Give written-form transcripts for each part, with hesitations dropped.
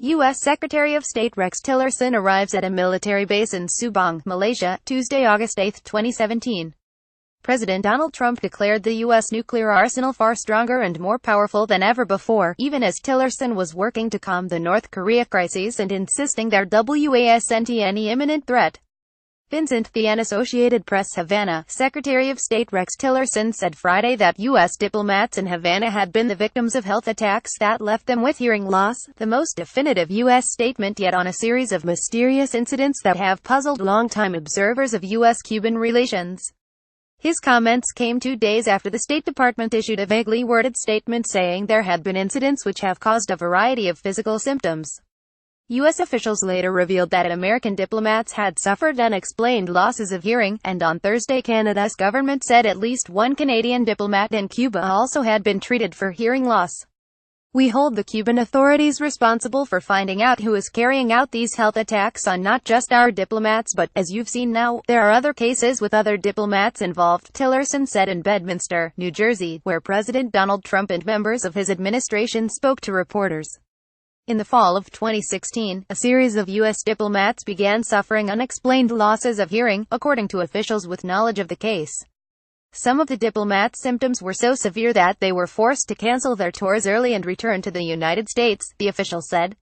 U.S. Secretary of State Rex Tillerson arrives at a military base in Subang, Malaysia, Tuesday, August 8, 2017. President Donald Trump declared the U.S. nuclear arsenal far stronger and more powerful than ever before, even as Tillerson was working to calm the North Korea crisis and insisting there wasn't any imminent threat. Vincent the Associated Press Havana, Secretary of State Rex Tillerson said Friday that U.S. diplomats in Havana had been the victims of health attacks that left them with hearing loss, the most definitive U.S. statement yet on a series of mysterious incidents that have puzzled longtime observers of U.S.-Cuban relations. His comments came 2 days after the State Department issued a vaguely worded statement saying there had been incidents which have caused a variety of physical symptoms. U.S. officials later revealed that American diplomats had suffered unexplained losses of hearing, and on Thursday Canada's government said at least one Canadian diplomat in Cuba also had been treated for hearing loss. "We hold the Cuban authorities responsible for finding out who is carrying out these health attacks on not just our diplomats but, as you've seen now, there are other cases with other diplomats involved," Tillerson said in Bedminster, New Jersey, where President Donald Trump and members of his administration spoke to reporters. In the fall of 2016, a series of U.S. diplomats began suffering unexplained losses of hearing, according to officials with knowledge of the case. Some of the diplomats' symptoms were so severe that they were forced to cancel their tours early and return to the United States, the official said.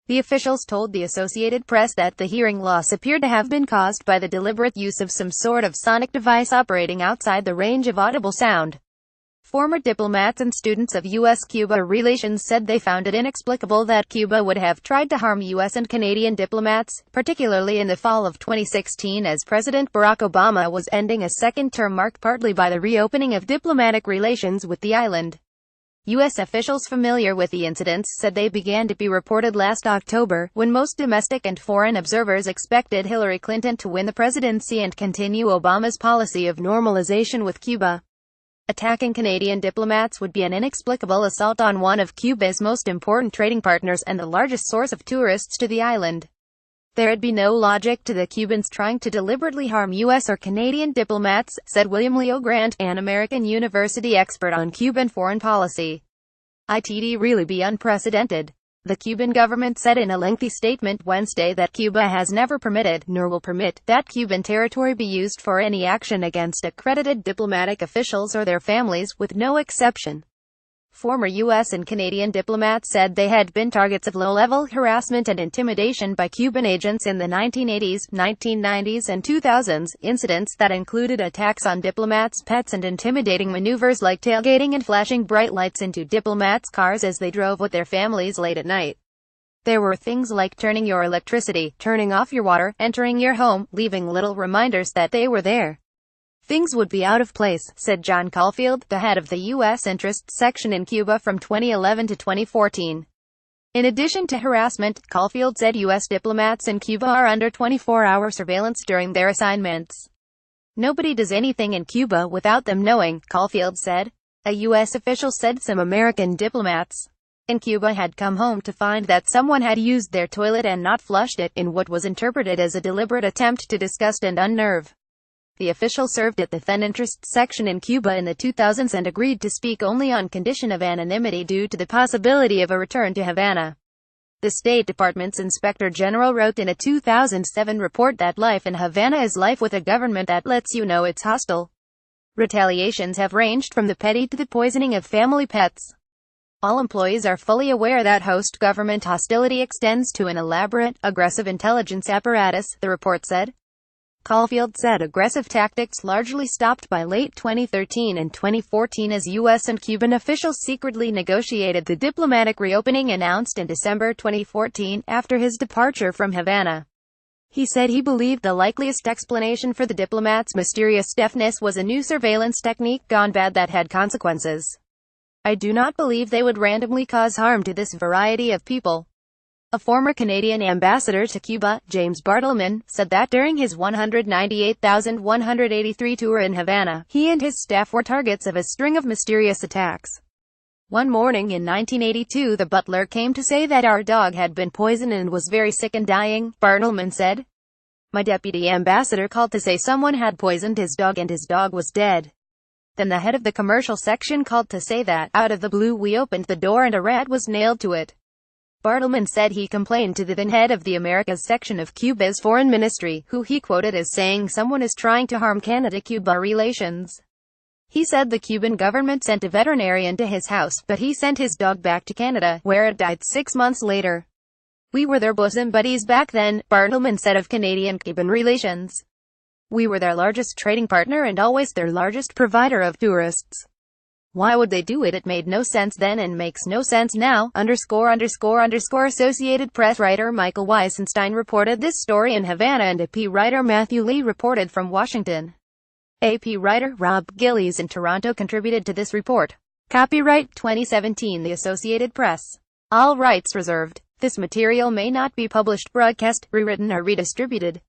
The officials told the Associated Press that the hearing loss appeared to have been caused by the deliberate use of some sort of sonic device operating outside the range of audible sound. Former diplomats and students of U.S.-Cuba relations said they found it inexplicable that Cuba would have tried to harm U.S. and Canadian diplomats, particularly in the fall of 2016 as President Barack Obama was ending a second term marked partly by the reopening of diplomatic relations with the island. U.S. officials familiar with the incidents said they began to be reported last October, when most domestic and foreign observers expected Hillary Clinton to win the presidency and continue Obama's policy of normalization with Cuba. Attacking Canadian diplomats would be an inexplicable assault on one of Cuba's most important trading partners and the largest source of tourists to the island. There'd be no logic to the Cubans trying to deliberately harm U.S. or Canadian diplomats, said William Leo Grant, an American university expert on Cuban foreign policy. It'd really be unprecedented. The Cuban government said in a lengthy statement Wednesday that Cuba has never permitted, nor will permit, that Cuban territory be used for any action against accredited diplomatic officials or their families, with no exception. Former U.S. and Canadian diplomats said they had been targets of low-level harassment and intimidation by Cuban agents in the 1980s, 1990s and 2000s, incidents that included attacks on diplomats' pets and intimidating maneuvers like tailgating and flashing bright lights into diplomats' cars as they drove with their families late at night. There were things like turning your electricity, turning off your water, entering your home, leaving little reminders that they were there. Things would be out of place, said John Caulfield, the head of the U.S. Interest Section in Cuba from 2011 to 2014. In addition to harassment, Caulfield said U.S. diplomats in Cuba are under 24-hour surveillance during their assignments. Nobody does anything in Cuba without them knowing, Caulfield said. A U.S. official said some American diplomats in Cuba had come home to find that someone had used their toilet and not flushed it, in what was interpreted as a deliberate attempt to disgust and unnerve. The official served at the then Interest Section in Cuba in the 2000s and agreed to speak only on condition of anonymity due to the possibility of a return to Havana. The State Department's Inspector General wrote in a 2007 report that life in Havana is life with a government that lets you know it's hostile. Retaliations have ranged from the petty to the poisoning of family pets. All employees are fully aware that host government hostility extends to an elaborate, aggressive intelligence apparatus, the report said. Caulfield said aggressive tactics largely stopped by late 2013 and 2014 as U.S. and Cuban officials secretly negotiated the diplomatic reopening announced in December 2014, after his departure from Havana. He said he believed the likeliest explanation for the diplomats' mysterious deafness was a new surveillance technique gone bad that had consequences. "I do not believe they would randomly cause harm to this variety of people." A former Canadian ambassador to Cuba, James Bartleman, said that during his 198,183 tour in Havana, he and his staff were targets of a string of mysterious attacks. One morning in 1982 the butler came to say that our dog had been poisoned and was very sick and dying, Bartleman said. My deputy ambassador called to say someone had poisoned his dog and his dog was dead. Then the head of the commercial section called to say that, out of the blue, we opened the door and a rat was nailed to it. Bartleman said he complained to the then head of the Americas section of Cuba's foreign ministry, who he quoted as saying someone is trying to harm Canada-Cuba relations. He said the Cuban government sent a veterinarian to his house, but he sent his dog back to Canada, where it died 6 months later. We were their bosom buddies back then, Bartleman said of Canadian-Cuban relations. We were their largest trading partner and always their largest provider of tourists. Why would they do it? It made no sense then and makes no sense now. Associated Press writer Michael Weisenstein reported this story in Havana and AP writer Matthew Lee reported from Washington. AP writer Rob Gillies in Toronto contributed to this report. Copyright 2017 The Associated Press. All rights reserved. This material may not be published, broadcast, rewritten or redistributed.